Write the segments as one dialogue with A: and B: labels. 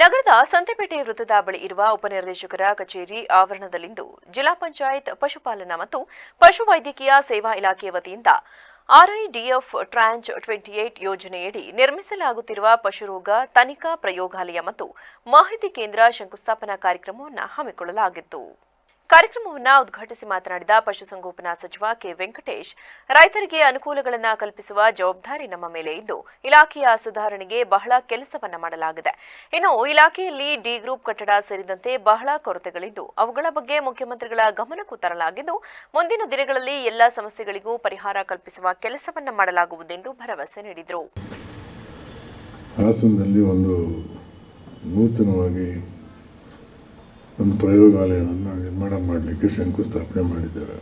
A: ನಗರದ ಸಂತೆಪೇಟೆ ವೃತ್ತದ ಬಳಿ ಇರುವ ಉಪನಿರ್ದೇಶಕರ ಕಚೇರಿ ಆವರಣದಲ್ಲಿಂದು ಜಿಲ್ಲಾ ಪಂಚಾಯತ್ ಪಶುಪಾಲನಾ ಮತ್ತು ಪಶುವೈದ್ಯಕೀಯ ಸೇವಾ ಇಲಾಖೆ ವತಿಯಿಂದ ಆರ್ಐಡಿಎಫ್ ಟ್ರಾಂಚ್ 28 ಯೋಜನೆಯಡಿ ನಿರ್ಮಿಸಲಾಗುತ್ತಿರುವ ಪಶುರೋಗ ತನಿಖಾ ಪ್ರಯೋಗಾಲಯ ಮತ್ತು ಮಾಹಿತಿ ಕೇಂದ್ರ ಶಂಕುಸ್ಥಾಪನಾ ಕಾರ್ಯಕ್ರಮವನ್ನು ಹಮ್ಮಿಕೊಳ್ಳಲಾಗಿತ್ತು. ಕಾರ್ಯಕ್ರಮವನ್ನು ಉದ್ಘಾಟಿಸಿ ಮಾತನಾಡಿದ ಪಶುಸಂಗೋಪನಾ ಸಚಿವ ಕೆ ವೆಂಕಟೇಶ್, ರೈತರಿಗೆ ಅನುಕೂಲಗಳನ್ನು ಕಲ್ಪಿಸುವ ಜವಾಬ್ದಾರಿ ನಮ್ಮ ಮೇಲೆ ಇದ್ದು ಇಲಾಖೆಯ ಸುಧಾರಣೆಗೆ ಬಹಳ ಕೆಲಸವನ್ನ ಮಾಡಲಾಗಿದೆ. ಇನ್ನು ಇಲಾಖೆಯಲ್ಲಿ ಡಿ ಗ್ರೂಪ್ ಕಟ್ಟಡ ಸೇರಿದಂತೆ ಬಹಳ ಕೊರತೆಗಳಿದ್ದು ಅವುಗಳ ಬಗ್ಗೆ ಮುಖ್ಯಮಂತ್ರಿಗಳ ಗಮನಕ್ಕೂ ತರಲಾಗಿದ್ದು ಮುಂದಿನ ದಿನಗಳಲ್ಲಿ ಎಲ್ಲ ಸಮಸ್ಯೆಗಳಿಗೂ ಪರಿಹಾರ ಕಲ್ಪಿಸುವ ಕೆಲಸವನ್ನ ಮಾಡಲಾಗುವುದೆಂದು ಭರವಸೆ ನೀಡಿದರು.
B: ಹಾಸನದಲ್ಲಿ ಒಂದು ನೂತನವಾಗಿ ಒಂದು ಪ್ರಯೋಗಾಲಯವನ್ನು ನಿರ್ಮಾಣ ಮಾಡಲಿಕ್ಕೆ ಶಂಕುಸ್ಥಾಪನೆ ಮಾಡಿದ್ದಾರೆ.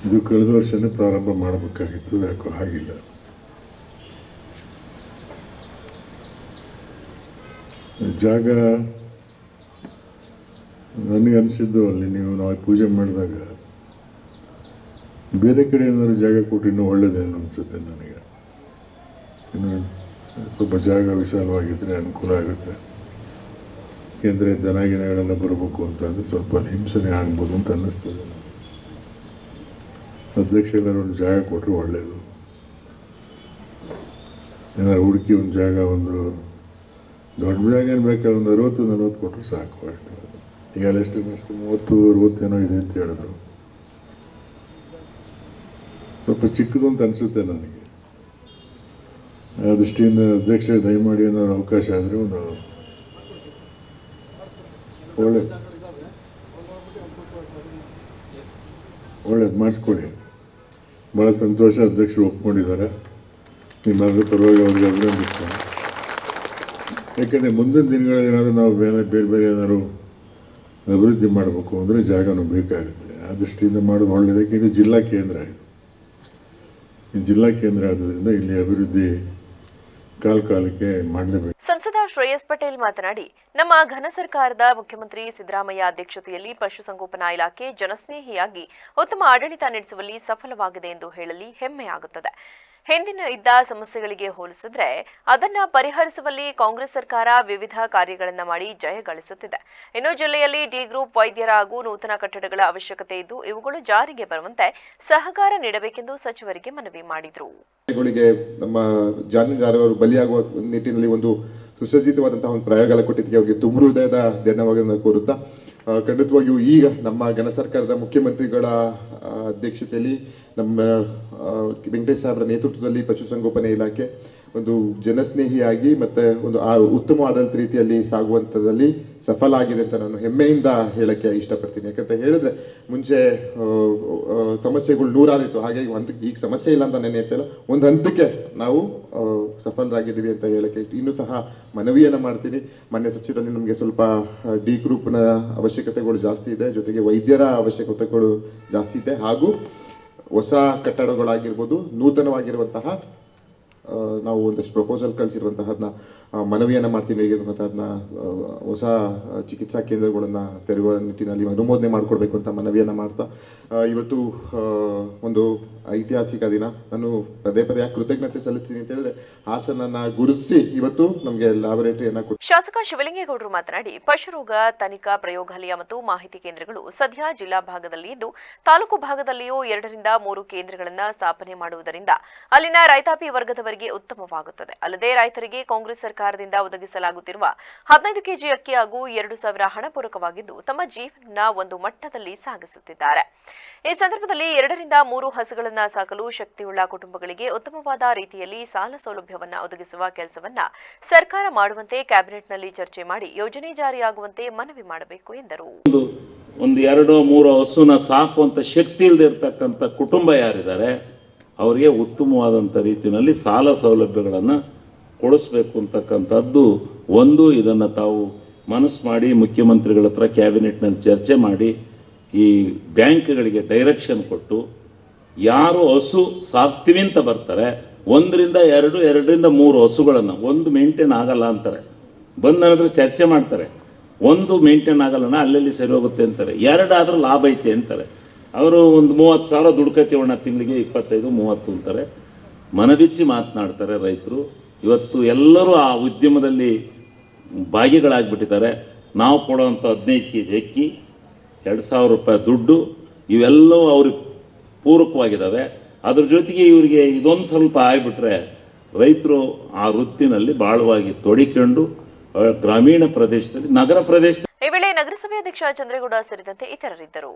B: ಇದು ಕಳೆದ ವರ್ಷನೇ ಪ್ರಾರಂಭ ಮಾಡಬೇಕಾಗಿತ್ತು, ಯಾಕೋ ಆಗಿಲ್ಲ. ಜಾಗ ನನಗೆ ಅನಿಸಿದ್ದು ಅಲ್ಲಿ ನಾವು ಪೂಜೆ ಮಾಡಿದಾಗ ಬೇರೆ ಕಡೆ ಏನಾದರೂ ಜಾಗ ಕೊಟ್ಟು ಇನ್ನೂ ಒಳ್ಳೆಯದೇನು ಅನಿಸುತ್ತೆ ನನಗೆ. ಇನ್ನು ಸ್ವಲ್ಪ ಜಾಗ ವಿಶಾಲವಾಗಿದ್ದರೆ ಅನುಕೂಲ ಆಗುತ್ತೆ. ಏಕೆಂದರೆ ದನಗಿನಗಳೆಲ್ಲ ಬರಬೇಕು ಅಂತಂದರೆ ಸ್ವಲ್ಪ ಹಿಂಸನೆ ಆಗ್ಬೋದು ಅಂತ ಅನ್ನಿಸ್ತದೆ. ಅಧ್ಯಕ್ಷರೆಲ್ಲರೂ ಒಂದು ಜಾಗ ಕೊಟ್ಟರೆ ಒಳ್ಳೆಯದು. ಏನಾದ್ರು ಹುಡುಕಿ ಒಂದು ಜಾಗ, ಒಂದು ದೊಡ್ಡ ಜಾಗ ಏನು ಬೇಕಾದ್ರೆ ಒಂದು 60-40 ಕೊಟ್ಟರು ಸಾಕು. ಅಷ್ಟು ಈಗ ಅಷ್ಟು 30-60 ಏನೋ ಇದೆ ಅಂತ ಹೇಳಿದ್ರು. ಸ್ವಲ್ಪ ಚಿಕ್ಕದು ಅಂತ ಅನಿಸುತ್ತೆ ನನಗೆ. ಆ ದೃಷ್ಟಿಯಿಂದ ಅಧ್ಯಕ್ಷ ದಯಮಾಡಿ ಏನಾದ್ರು ಅವಕಾಶ ಆದರೆ ಒಂದು ಒಳ್ಳೇದು ಮಾಡಿಸ್ಕೊಡಿ. ಭಾಳ ಸಂತೋಷ, ಅಧ್ಯಕ್ಷರು ಒಪ್ಕೊಂಡಿದ್ದಾರೆ. ನಿಮ್ಮೆಲ್ಲರ ಪರವಾಗಿ ಅವ್ರಿಗೆ ಅಭಿನಂದಿಸ್ತಾರೆ. ಯಾಕೆಂದರೆ ಮುಂದಿನ ದಿನಗಳಲ್ಲಿ ಏನಾದರೂ ನಾವು ಬೇರೆ ಏನಾದ್ರು ಅಭಿವೃದ್ಧಿ ಮಾಡಬೇಕು ಅಂದರೆ ಜಾಗನೂ ಬೇಕಾಗುತ್ತೆ. ಆ ದೃಷ್ಟಿಯಿಂದ ಮಾಡೋದು ಒಳ್ಳೆಯದಕ್ಕೆ. ಇದು ಜಿಲ್ಲಾ ಕೇಂದ್ರ, ಇದು ಜಿಲ್ಲಾ ಕೇಂದ್ರ ಆದ್ದರಿಂದ ಇಲ್ಲಿ ಅಭಿವೃದ್ಧಿ ಕಾಲಕ್ಕೆ ಮಾಡಲೇಬೇಕು.
A: ಸಂಸದ ಶ್ರೇಯಸ್ ಪಟೇಲ್ ಮಾತನಾಡಿ, ನಮ್ಮ ಘನ ಸರ್ಕಾರದ ಮುಖ್ಯಮಂತ್ರಿ ಸಿದ್ದರಾಮಯ್ಯ ಅಧ್ಯಕ್ಷತೆಯಲ್ಲಿ ಪಶುಸಂಗೋಪನಾ ಇಲಾಖೆ ಜನಸ್ನೇಹಿಯಾಗಿ ಉತ್ತಮ ಆಡಳಿತ ನಡೆಸುವಲ್ಲಿ ಸಫಲವಾಗಿದೆ ಎಂದು ಹೇಳಲಿ ಹೆಮ್ಮೆಯಾಗುತ್ತದೆ. ಹಿಂದಿನ ಇದ್ದ ಸಮಸ್ಯೆಗಳಿಗೆ ಹೋಲಿಸಿದ್ರೆ ಅದನ್ನು ಪರಿಹರಿಸುವಲ್ಲಿ ಕಾಂಗ್ರೆಸ್ ಸರ್ಕಾರ ವಿವಿಧ ಕಾರ್ಯಗಳನ್ನು ಮಾಡಿ ಜಯ ಗಳಿಸುತ್ತಿದೆ. ಇನ್ನು ಜಿಲ್ಲೆಯಲ್ಲಿ ಡಿ ಗ್ರೂಪ್ ವೈದ್ಯರ ಹಾಗೂ ನೂತನ ಕಟ್ಟಡಗಳ ಅವಶ್ಯಕತೆ ಇದ್ದು ಇವುಗಳು ಜಾರಿಗೆ ಬರುವಂತೆ ಸಹಕಾರ ನೀಡಬೇಕೆಂದು ಸಚಿವರಿಗೆ ಮನವಿ ಮಾಡಿದರು.
C: ನಮ್ಮ ಜಾನುವಾರು ಬಲಿಯಾಗುವ ನಿಟ್ಟಿನಲ್ಲಿ ಒಂದು ಸುಸಜ್ಜಿತವಾದಂತಹ ಒಂದು ಪ್ರಯೋಗಾಲಯ ಕೊಟ್ಟಿದ್ದಕ್ಕೆ ಅವರಿಗೆ ತುಂಬ ಹೃದಯದ ಧನ್ಯವಾದಗಳನ್ನು ಕೋರುತ್ತಾ, ಖಂಡಿತವಾಗಿಯೂ ಈಗ ನಮ್ಮ ಘನ ಸರ್ಕಾರದ ಮುಖ್ಯಮಂತ್ರಿಗಳ ಅಧ್ಯಕ್ಷತೆಯಲ್ಲಿ ನಮ್ಮ ವೆಂಕಟೇಶ್ ಸಾಹೇಬರ ನೇತೃತ್ವದಲ್ಲಿ ಪಶುಸಂಗೋಪನೆ ಇಲಾಖೆ ಒಂದು ಜನಸ್ನೇಹಿಯಾಗಿ ಮತ್ತು ಒಂದು ಉತ್ತಮ ಆಡಳಿತ ರೀತಿಯಲ್ಲಿ ಸಾಗುವಂಥದ್ದಲ್ಲಿ ಸಫಲ ಆಗಿದೆ ಅಂತ ನಾನು ಹೆಮ್ಮೆಯಿಂದ ಹೇಳಕ್ಕೆ ಇಷ್ಟಪಡ್ತೀನಿ. ಯಾಕಂತ ಹೇಳಿದ್ರೆ ಮುಂಚೆ ಸಮಸ್ಯೆಗಳು ನೂರಾರಿತ್ತು, ಹಾಗಾಗಿ ಹಂತಕ್ಕೆ ಈಗ ಸಮಸ್ಯೆ ಇಲ್ಲ ಅಂತ ನಾನು ಹೇಳ್ತಿಲ್ಲ, ಒಂದು ಹಂತಕ್ಕೆ ನಾವು ಸಫಲರಾಗಿದ್ದೀವಿ ಅಂತ ಹೇಳಕ್ಕೆ ಇನ್ನೂ ಸಹ ಮನವಿಯನ್ನು ಮಾಡ್ತೀನಿ. ಮಾನ್ಯ ಸಚಿವರಲ್ಲಿ ನಮಗೆ ಸ್ವಲ್ಪ ಡಿ ಗ್ರೂಪ್ನ ಅವಶ್ಯಕತೆಗಳು ಜಾಸ್ತಿ ಇದೆ, ಜೊತೆಗೆ ವೈದ್ಯರ ಅವಶ್ಯಕತೆಗಳು ಜಾಸ್ತಿ ಇದೆ, ಹಾಗೂ ಹೊಸ ಕಟ್ಟಡಗಳಾಗಿರ್ಬೋದು, ನೂತನವಾಗಿರುವಂತಹ ನಾವು ಒಂದಷ್ಟು ಪ್ರಪೋಸಲ್ ಕಳಿಸಿರುವಂತಹದನ್ನ ಮನವಿಯನ್ನು ಮಾಡ್ತೀನಿ. ಅದನ್ನ ಹೊಸ ಚಿಕಿತ್ಸಾ ಕೇಂದ್ರಗಳನ್ನು ತೆರೆಯುವ ನಿಟ್ಟಿನಲ್ಲಿ ಅನುಮೋದನೆ ಮಾಡಿಕೊಡ್ಬೇಕು ಅಂತ ಮನವಿಯನ್ನು ಮಾಡ್ತಾ, ಇವತ್ತು ಒಂದು ಐತಿಹಾಸಿಕ ದಿನ. ನಾನು ಪದೇ ಕೃತಜ್ಞತೆ ಸಲ್ಲಿಸ್ತೀನಿ ಅಂತ ಹೇಳಿದ್ರೆ ಹಾಸನನ್ನ ಗುರುತಿಸಿ ಇವತ್ತು ನಮಗೆ ಲ್ಯಾಬೊರೇಟರಿಯನ್ನು ಕೊಟ್ಟು.
A: ಶಾಸಕ ಶಿವಲಿಂಗೇಗೌಡರು ಮಾತನಾಡಿ, ಪಶುರೋಗ ತನಿಖಾ ಪ್ರಯೋಗಾಲಯ ಮತ್ತು ಮಾಹಿತಿ ಕೇಂದ್ರಗಳು ಸದ್ಯ ಜಿಲ್ಲಾ ಭಾಗದಲ್ಲಿ ಇದ್ದು ತಾಲೂಕು ಭಾಗದಲ್ಲಿಯೂ 2-3 ಕೇಂದ್ರಗಳನ್ನು ಸ್ಥಾಪನೆ ಮಾಡುವುದರಿಂದ ಅಲ್ಲಿನ ರೈತಾಪಿ ವರ್ಗದವರಿಗೆ ಉತ್ತಮವಾಗುತ್ತದೆ. ಅಲ್ಲದೆ ರೈತರಿಗೆ ಕಾಂಗ್ರೆಸ್ ಸರ್ಕಾರದಿಂದ ಒದಗಿಸಲಾಗುತ್ತಿರುವ 15 ಕೆಜಿ ಅಕ್ಕಿ ಹಾಗೂ 2,000 ಹಣಪೂರಕವಾಗಿದ್ದು ತಮ್ಮ ಜೀವನ ಒಂದು ಮಟ್ಟದಲ್ಲಿ ಸಾಗಿಸುತ್ತಿದ್ದಾರೆ. ಈ ಸಂದರ್ಭದಲ್ಲಿ 2-3 ಹಸುಗಳನ್ನು ಸಾಕಲು ಶಕ್ತಿಯುಳ್ಳ ಕುಟುಂಬಗಳಿಗೆ ಉತ್ತಮವಾದ ರೀತಿಯಲ್ಲಿ ಸಾಲ ಸೌಲಭ್ಯವನ್ನು ಒದಗಿಸುವ ಕೆಲಸವನ್ನ ಸರ್ಕಾರ ಮಾಡುವಂತೆ ಕ್ಯಾಬಿನೆಟ್ನಲ್ಲಿ ಚರ್ಚೆ ಮಾಡಿ ಯೋಜನೆ ಜಾರಿಯಾಗುವಂತೆ ಮನವಿ ಮಾಡಬೇಕು ಎಂದರು.
D: ಒಂದು 2-3 ಹಸುನ ಸಾಕುವಂತ ಶಕ್ತಿ ಇಲ್ಲದಿರ್ತಕ್ಕಂಥ ಕುಟುಂಬ ಯಾರಿದ್ದಾರೆ ಅವರಿಗೆ ಉತ್ತಮವಾದಂಥ ರೀತಿಯಲ್ಲಿ ಸಾಲ ಸೌಲಭ್ಯಗಳನ್ನು ಕೊಡಿಸ್ಬೇಕು ಅಂತಕ್ಕಂಥದ್ದು ಒಂದು. ಇದನ್ನು ತಾವು ಮನಸ್ಸು ಮಾಡಿ ಮುಖ್ಯಮಂತ್ರಿಗಳ ಹತ್ರ ಕ್ಯಾಬಿನೆಟ್ನಲ್ಲಿ ಚರ್ಚೆ ಮಾಡಿ ಈ ಬ್ಯಾಂಕ್ಗಳಿಗೆ ಡೈರೆಕ್ಷನ್ ಕೊಟ್ಟು, ಯಾರು ಹಸು ಸಾಕ್ತೀವಿ ಅಂತ ಬರ್ತಾರೆ 1-2-3 ಹಸುಗಳನ್ನು ಒಂದು ಮೇಂಟೈನ್ ಆಗಲ್ಲ ಅಂತಾರೆ. ಬಂದ ನಂತರ ಚರ್ಚೆ ಮಾಡ್ತಾರೆ, ಒಂದು ಮೇಂಟೈನ್ ಆಗಲ್ಲಣ್ಣ ಅಲ್ಲೆಲ್ಲಿ ಸರಿ ಹೋಗುತ್ತೆ ಅಂತಾರೆ, 2 ಆದರೂ ಲಾಭ ಐತೆ ಅಂತಾರೆ. ಅವರು ಒಂದು 30,000 ದುಡ್ಕತ್ತೀವಣ್ಣ ತಿಂಗಳಿಗೆ 25-30 ಅಂತಾರೆ. ಮನಬಿಚ್ಚಿ ಮಾತನಾಡ್ತಾರೆ ರೈತರು. ಇವತ್ತು ಎಲ್ಲರೂ ಆ ಉದ್ಯಮದಲ್ಲಿ ಭಾಗಿಗಳಾಗ್ಬಿಟ್ಟಿದ್ದಾರೆ. ನಾವು ಕೊಡುವಂಥ 15 ಕೆಜಿ ಅಕ್ಕಿ, 2,000 ರೂಪಾಯಿ ದುಡ್ಡು, ಇವೆಲ್ಲವೂ ಅವ್ರಿಗೆ ಪೂರಕವಾಗಿದ್ದಾವೆ. ಅದ್ರ ಜೊತೆಗೆ ಇವರಿಗೆ ಇದೊಂದು ಸ್ವಲ್ಪ ಆಗಿಬಿಟ್ರೆ ರೈತರು ಆ ವೃತ್ತಿನಲ್ಲಿ ಬಾಳವಾಗಿ ತೊಡಿಕೊಂಡು ಗ್ರಾಮೀಣ ಪ್ರದೇಶದಲ್ಲಿ, ನಗರ ಪ್ರದೇಶ
A: ಈ ವೇಳೆ ನಗರಸಭೆ ಅಧ್ಯಕ್ಷ ಚಂದ್ರೇಗೌಡ ಸೇರಿದಂತೆ ಇತರರಿದ್ದರು.